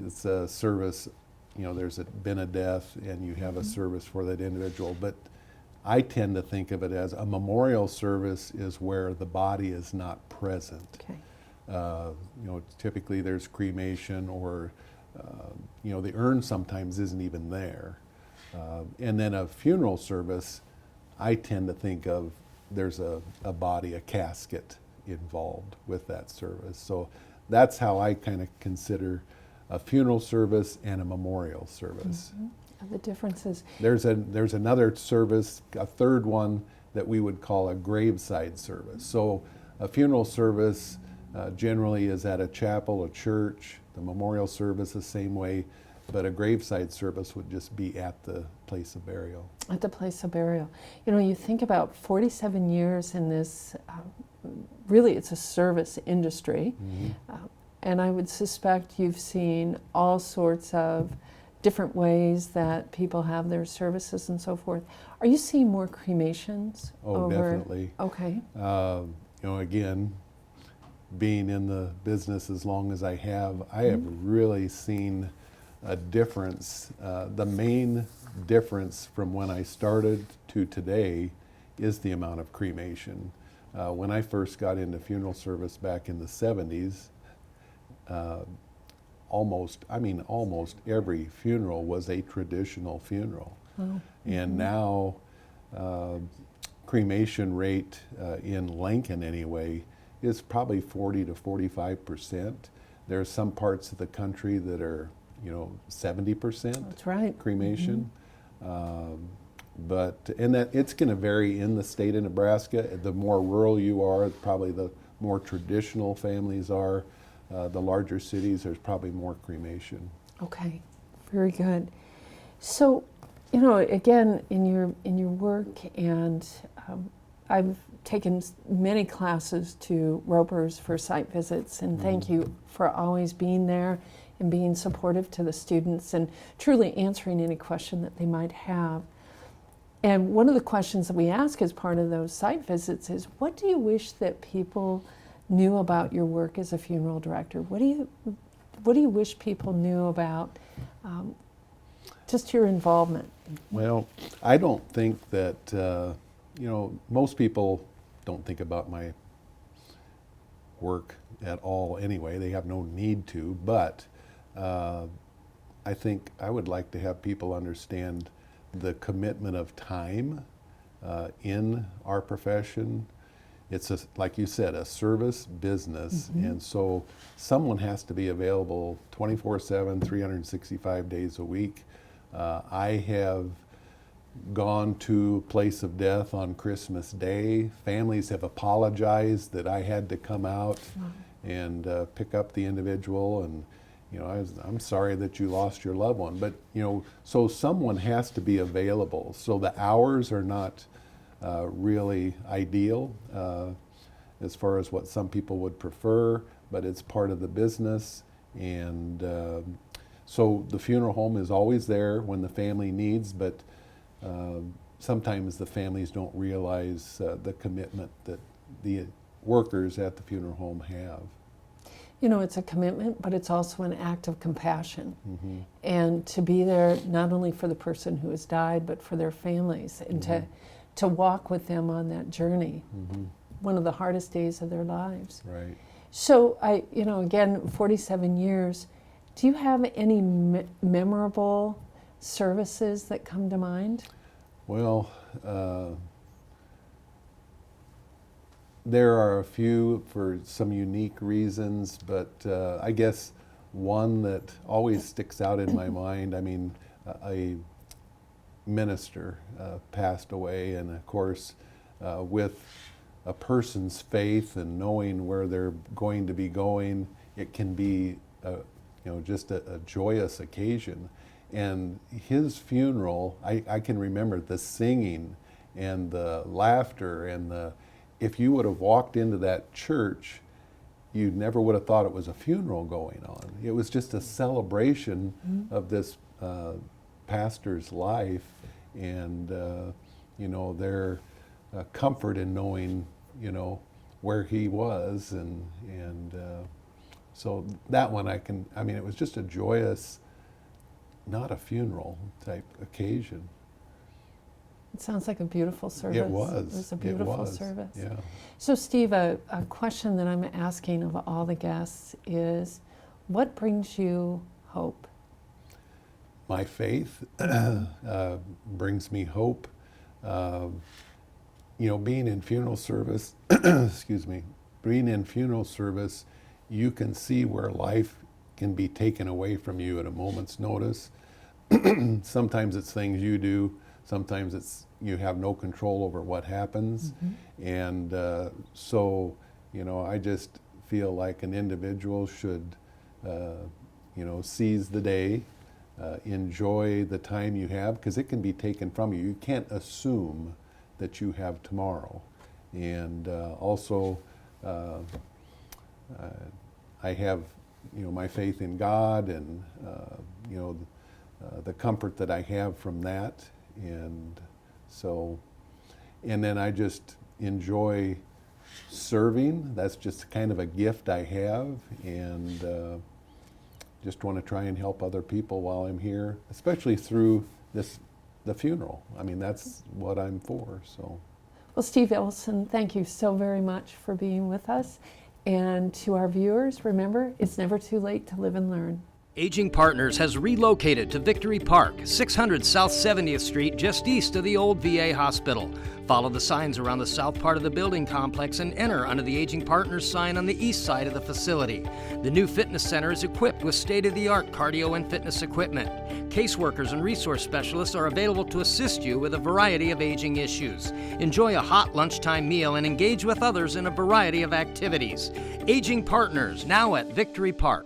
is a service, you know, there's been a death and you have a service for that individual, but I tend to think of it as a memorial service is where the body is not present. Okay. You know, typically there's cremation or the urn sometimes isn't even there. And then a funeral service, I tend to think of there's a body, a casket involved with that service. So that's how I kind of consider a funeral service and a memorial service. The differences. There's another service, a third one, that we would call a graveside service. So a funeral service generally is at a chapel, a church. The memorial service the same way, but a graveside service would just be at the place of burial. At the place of burial. You know, you think about 47 years in this, really it's a service industry, and I would suspect you've seen all sorts of different ways that people have their services and so forth. Are you seeing more cremations? Oh, definitely. Okay. Again, being in the business as long as I have really seen a difference. The main difference from when I started to today is the amount of cremation. When I first got into funeral service back in the 70s, almost every funeral was a traditional funeral. And now cremation rate in Lincoln anyway is probably 40 to 45%. There are some parts of the country that are 70% That's right. cremation. But it's going to vary in the state of Nebraska. The more rural you are, probably the more traditional families are. The larger cities, there's probably more cremation. Okay, very good. So, again, in your work, and I've taken many classes to Ropers for site visits, and thank you for always being there and being supportive to the students and truly answering any question that they might have. And one of the questions that we ask as part of those site visits is, what do you wish that people knew about your work as a funeral director? What do you wish people knew about just your involvement? Well, I don't think that, most people don't think about my work at all anyway. They have no need to, but I think I would like to have people understand the commitment of time in our profession. It's, like you said, a service business, and so someone has to be available 24/7, 365 days a week. I have gone to place of death on Christmas Day. Families have apologized that I had to come out and pick up the individual, and I'm sorry that you lost your loved one. But so someone has to be available. So the hours are not really ideal as far as what some people would prefer, but it's part of the business. And so the funeral home is always there when the family needs, but sometimes the families don't realize the commitment that the workers at the funeral home have. It's a commitment, but it's also an act of compassion. And to be there not only for the person who has died, but for their families, and to walk with them on that journey, one of the hardest days of their lives. Right. So again, 47 years, do you have any memorable services that come to mind? Well, there are a few for some unique reasons, but I guess one that always sticks out in my mind, a minister passed away, and of course with a person's faith and knowing where they're going to be going, it can be just a joyous occasion. And his funeral, I can remember the singing and the laughter, and if you would have walked into that church, you never would have thought it was a funeral going on. It was just a celebration of this pastor's life, and their comfort in knowing where he was, and so that one it was just a joyous, not a funeral type occasion. It sounds like a beautiful service. It was. It was a beautiful service. Yeah. So Steve, a question that I'm asking of all the guests is, what brings you hope? My faith brings me hope. Being in funeral service, excuse me, being in funeral service, you can see where life can be taken away from you at a moment's notice. Sometimes it's things you do, sometimes it's you have no control over what happens. And I just feel like an individual should, seize the day, enjoy the time you have, because it can be taken from you. You can't assume that you have tomorrow. And also, I have, my faith in God, and the comfort that I have from that, and then I just enjoy serving. That's just kind of a gift I have, and just want to try and help other people while I'm here, especially through the funeral. I mean, that's what I'm for. So. Well, Steve Olson, thank you so very much for being with us. And to our viewers, remember, it's never too late to live and learn. Aging Partners has relocated to Victory Park, 600 South 70th Street, just east of the old VA hospital. Follow the signs around the south part of the building complex and enter under the Aging Partners sign on the east side of the facility. The new fitness center is equipped with state-of-the-art cardio and fitness equipment. Caseworkers and resource specialists are available to assist you with a variety of aging issues. Enjoy a hot lunchtime meal and engage with others in a variety of activities. Aging Partners, now at Victory Park.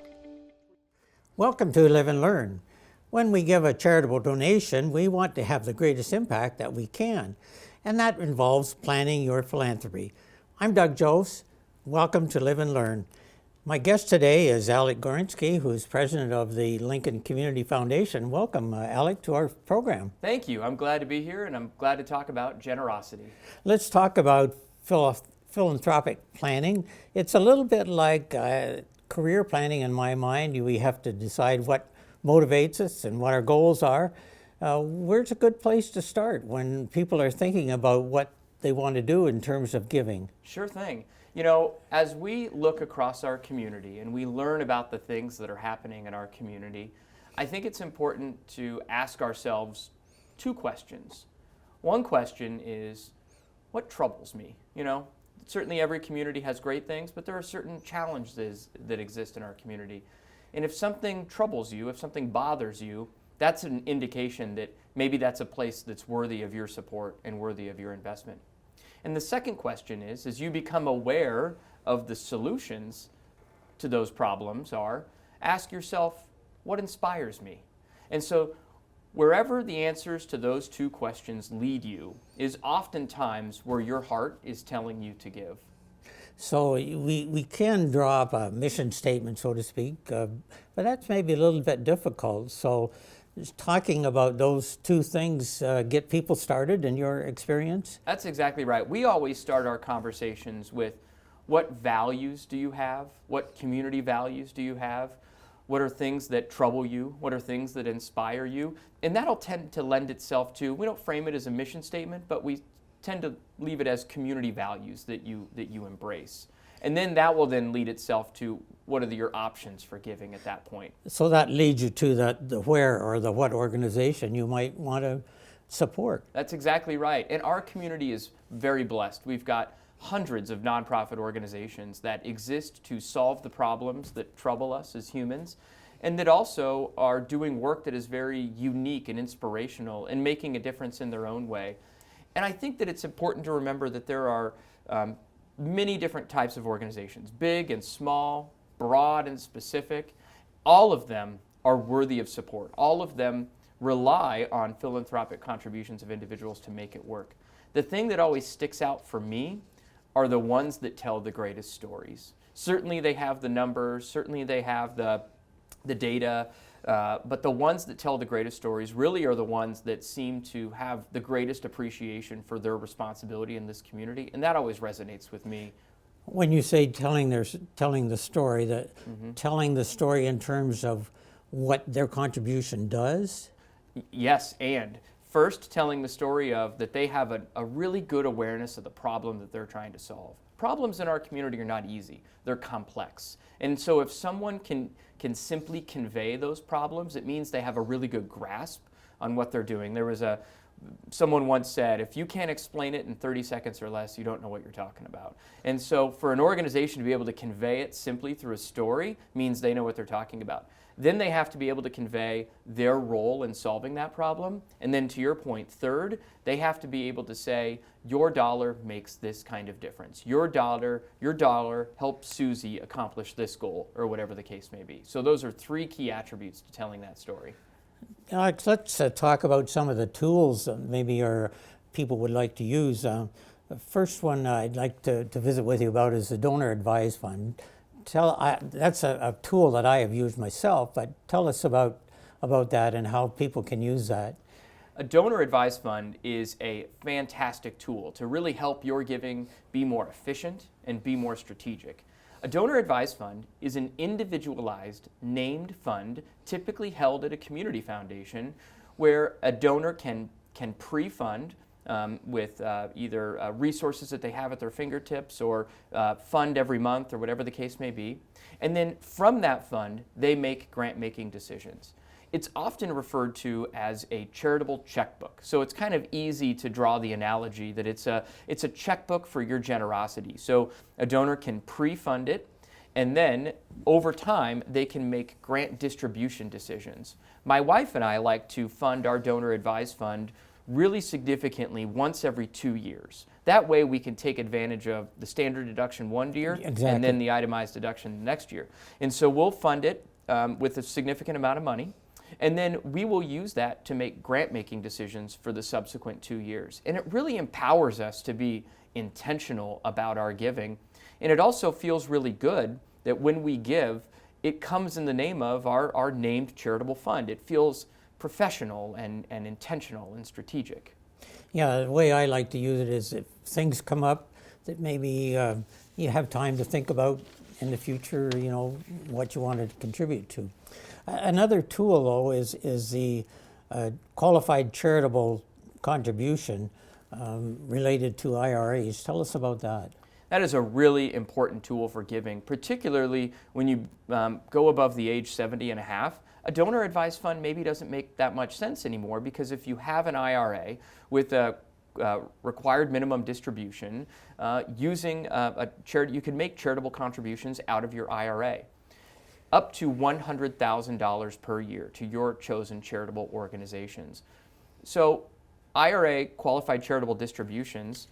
Welcome to Live and Learn. When we give a charitable donation, we want to have the greatest impact that we can, and that involves planning your philanthropy. I'm Doug Jose. Welcome to Live and Learn. My guest today is Alec Gorinsky, who's president of the Lincoln Community Foundation. Welcome, Alec, to our program. Thank you. I'm glad to be here, and I'm glad to talk about generosity. Let's talk about philanthropic planning. It's a little bit like career planning in my mind. We have to decide what motivates us and what our goals are. Where's a good place to start when people are thinking about what they want to do in terms of giving? Sure thing. As we look across our community and we learn about the things that are happening in our community, I think it's important to ask ourselves two questions. One question is, what troubles me? Certainly every community has great things, but there are certain challenges that exist in our community. And if something troubles you, if something bothers you, that's an indication that maybe that's a place that's worthy of your support and worthy of your investment. And the second question is, as you become aware of the solutions to those problems ask yourself, what inspires me? And so wherever the answers to those two questions lead you is oftentimes where your heart is telling you to give. So we can draw up a mission statement, so to speak, but that's maybe a little bit difficult. So just talking about those two things get people started in your experience? That's exactly right. We always start our conversations with what values do you have? What community values do you have? What are things that trouble you? What are things that inspire you? And that'll tend to lend itself to, we don't frame it as a mission statement, but we tend to leave it as community values that you embrace. And then that will then lead itself to what are your options for giving at that point. So that leads you to the where or the what organization you might want to support. That's exactly right. And our community is very blessed. We've got hundreds of nonprofit organizations that exist to solve the problems that trouble us as humans, and that also are doing work that is very unique and inspirational and making a difference in their own way. And I think that it's important to remember that there are many different types of organizations, big and small, broad and specific. All of them are worthy of support. All of them rely on philanthropic contributions of individuals to make it work. The thing that always sticks out for me are the ones that tell the greatest stories. Certainly they have the numbers, certainly they have the data, but the ones that tell the greatest stories really are the ones that seem to have the greatest appreciation for their responsibility in this community, and that always resonates with me. When you say telling the story, telling the story in terms of what their contribution does? Yes, and First, telling the story of that they have a really good awareness of the problem that they're trying to solve. Problems in our community are not easy. They're complex. And so if someone can simply convey those problems, it means they have a really good grasp on what they're doing. Someone once said, if you can't explain it in 30 seconds or less, you don't know what you're talking about. And so for an organization to be able to convey it simply through a story means they know what they're talking about. Then they have to be able to convey their role in solving that problem. And then to your point, third, they have to be able to say, your dollar makes this kind of difference. Your dollar helps Susie accomplish this goal, or whatever the case may be. So those are three key attributes to telling that story. Alex, let's talk about some of the tools that maybe our people would like to use. The first one I'd like to visit with you about is the Donor Advised Fund. That's a tool that I have used myself, but tell us about that and how people can use that. A Donor Advised Fund is a fantastic tool to really help your giving be more efficient and be more strategic. A Donor Advised Fund is an individualized, named fund typically held at a community foundation where a donor can pre-fund with either resources that they have at their fingertips or fund every month or whatever the case may be. And then from that fund, they make grant-making decisions. It's often referred to as a charitable checkbook. So it's kind of easy to draw the analogy that it's a checkbook for your generosity. So a donor can pre-fund it, and then over time, they can make grant distribution decisions. My wife and I like to fund our Donor Advised Fund really significantly once every 2 years. That way we can take advantage of the standard deduction one year and then the itemized deduction the next year. And so we'll fund it with a significant amount of money, and then we will use that to make grant-making decisions for the subsequent 2 years. And it really empowers us to be intentional about our giving. And it also feels really good that when we give, it comes in the name of our named charitable fund. It feels professional and intentional and strategic. Yeah, the way I like to use it is if things come up that maybe you have time to think about in the future, what you want to contribute to. Another tool, though, is the qualified charitable contribution related to IRAs. Tell us about that. That is a really important tool for giving, particularly when you go above the age 70 and a half. A donor advised fund maybe doesn't make that much sense anymore, because if you have an IRA with a required minimum distribution, using you can make charitable contributions out of your IRA, up to $100,000 per year to your chosen charitable organizations. So IRA qualified charitable distributions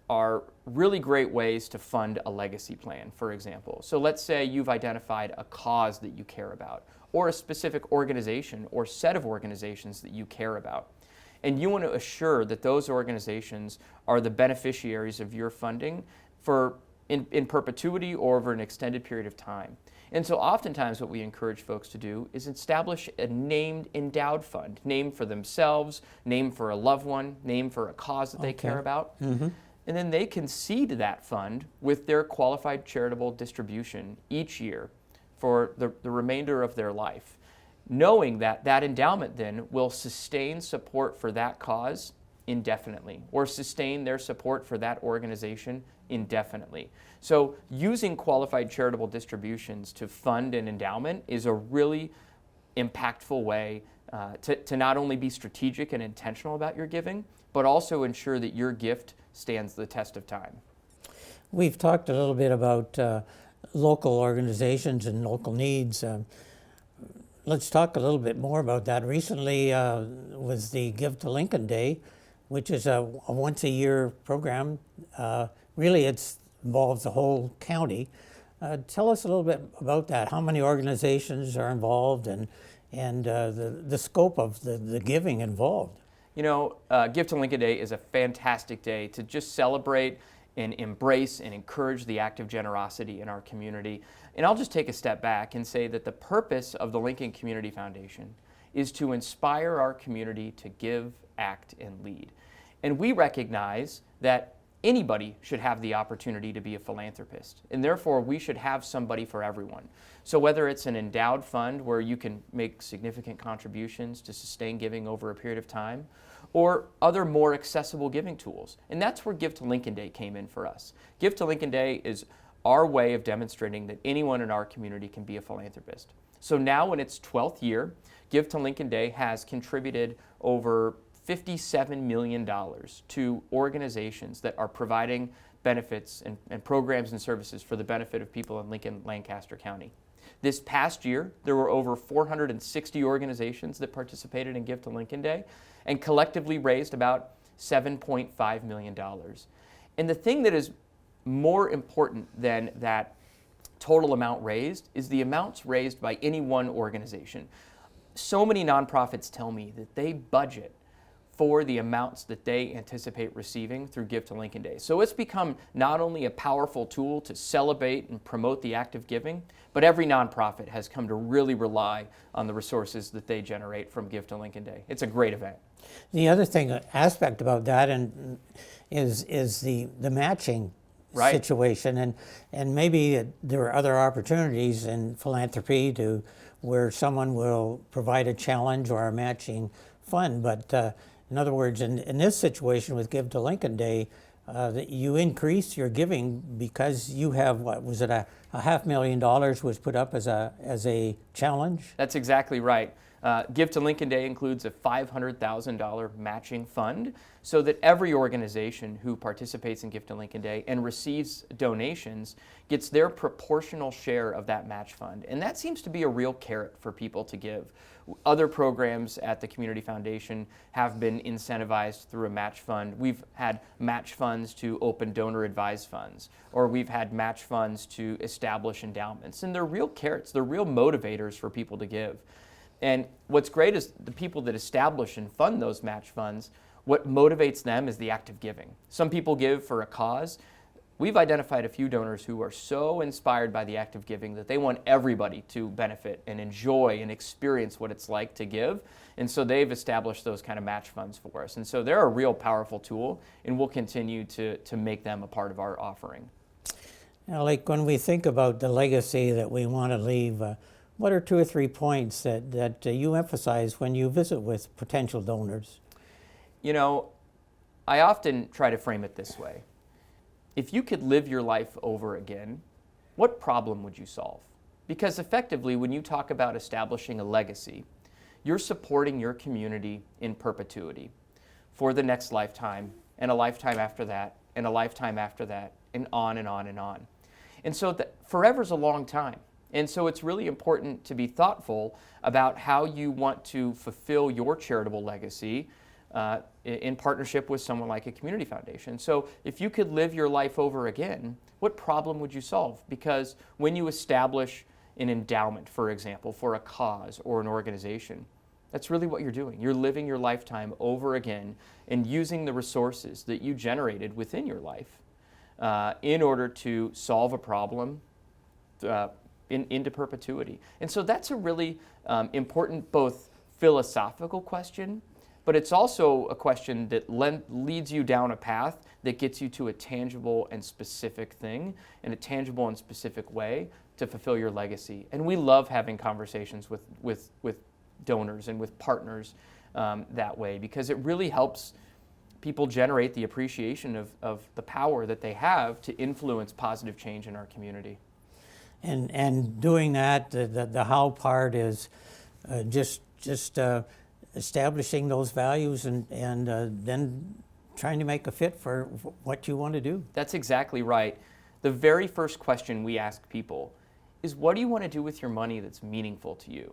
are really great ways to fund a legacy plan, for example. So let's say you've identified a cause that you care about, or a specific organization or set of organizations that you care about. And you want to assure that those organizations are the beneficiaries of your funding in perpetuity or over an extended period of time. And so oftentimes what we encourage folks to do is establish a named endowed fund, named for themselves, named for a loved one, named for a cause that they care about. Mm-hmm. And then they can seed that fund with their qualified charitable distribution each year for the remainder of their life, knowing that that endowment then will sustain support for that cause indefinitely, or sustain their support for that organization indefinitely. So using qualified charitable distributions to fund an endowment is a really impactful way to not only be strategic and intentional about your giving, but also ensure that your gift stands the test of time. We've talked a little bit about local organizations and local needs. Let's talk a little bit more about that. Recently was the Give to Lincoln Day, which is a once-a-year program. Really, it involves the whole county. Tell us a little bit about that. How many organizations are involved, and the scope of the giving involved? Give to Lincoln Day is a fantastic day to just celebrate and embrace and encourage the act of generosity in our community. And I'll just take a step back and say that the purpose of the Lincoln Community Foundation is to inspire our community to give, act, and lead. And we recognize that anybody should have the opportunity to be a philanthropist, and therefore we should have somebody for everyone. So whether it's an endowed fund where you can make significant contributions to sustain giving over a period of time, or other more accessible giving tools. And that's where Give to Lincoln Day came in for us. Give to Lincoln Day is our way of demonstrating that anyone in our community can be a philanthropist. So now in its 12th year, Give to Lincoln Day has contributed over $57 million to organizations that are providing benefits and programs and services for the benefit of people in Lincoln, Lancaster County. This past year, there were over 460 organizations that participated in Give to Lincoln Day and collectively raised about $7.5 million. And the thing that is more important than that total amount raised is the amounts raised by any one organization. So many nonprofits tell me that they budget for the amounts that they anticipate receiving through Give to Lincoln Day. So it's become not only a powerful tool to celebrate and promote the act of giving, but every nonprofit has come to really rely on the resources that they generate from Give to Lincoln Day. It's a great event. The other aspect about that is the matching situation, and maybe there are other opportunities in philanthropy where someone will provide a challenge or a matching fund, but in other words, in this situation with Give to Lincoln Day, you increase your giving because you have, what was it, a $500,000 was put up as a challenge? That's exactly right. Give to Lincoln Day includes a $500,000 matching fund so that every organization who participates in Give to Lincoln Day and receives donations gets their proportional share of that match fund. And that seems to be a real carrot for people to give. Other programs at the Community Foundation have been incentivized through a match fund. We've had match funds to open donor-advised funds, or we've had match funds to establish endowments. And they're real carrots, they're real motivators for people to give. And what's great is the people that establish and fund those match funds, what motivates them is the act of giving. Some people give for a cause. We've identified a few donors who are so inspired by the act of giving that they want everybody to benefit and enjoy and experience what it's like to give. And so they've established those kind of match funds for us. And so they're a real powerful tool, and we'll continue to make them a part of our offering. Now, like when we think about the legacy that we want to leave, what are 2 or 3 points that you emphasize when you visit with potential donors? You know, I often try to frame it this way. If you could live your life over again, what problem would you solve? Because effectively, when you talk about establishing a legacy, you're supporting your community in perpetuity for the next lifetime, and a lifetime after that, and a lifetime after that, and on and on and on. And so forever's a long time. And so it's really important to be thoughtful about how you want to fulfill your charitable legacy in partnership with someone like a community foundation. So if you could live your life over again, what problem would you solve? Because when you establish an endowment, for example, for a cause or an organization, that's really what you're doing. You're living your lifetime over again and using the resources that you generated within your life in order to solve a problem into perpetuity. And so that's a really important both philosophical question, but it's also a question that leads you down a path that gets you to a tangible and specific thing in a tangible and specific way to fulfill your legacy. And we love having conversations with donors and with partners that way, because it really helps people generate the appreciation of the power that they have to influence positive change in our community. And doing that, the how part is just establishing those values and then trying to make a fit for what you want to do. That's exactly right. The very first question we ask people is, what do you want to do with your money that's meaningful to you?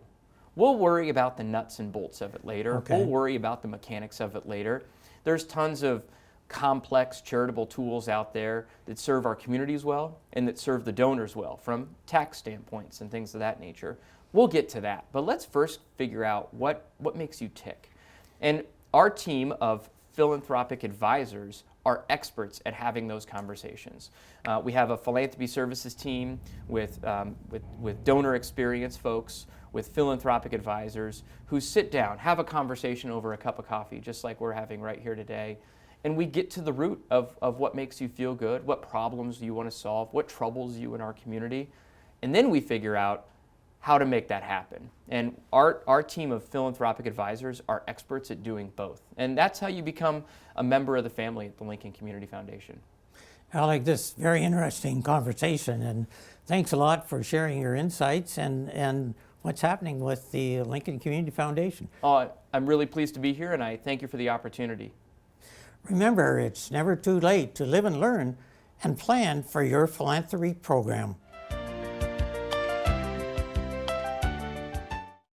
We'll worry about the nuts and bolts of it later. Okay. We'll worry about the mechanics of it later. There's tons of complex charitable tools out there that serve our communities well and that serve the donors well from tax standpoints and things of that nature. We'll get to that, but let's first figure out what makes you tick. And our team of philanthropic advisors are experts at having those conversations. We have a philanthropy services team with donor experience folks, with philanthropic advisors who sit down, have a conversation over a cup of coffee, just like we're having right here today, and we get to the root of what makes you feel good, what problems do you want to solve, what troubles you in our community, and then we figure out how to make that happen. And our team of philanthropic advisors are experts at doing both. And that's how you become a member of the family at the Lincoln Community Foundation. I like this very interesting conversation, and thanks a lot for sharing your insights and what's happening with the Lincoln Community Foundation. I'm really pleased to be here, and I thank you for the opportunity. Remember, it's never too late to live and learn and plan for your philanthropy program.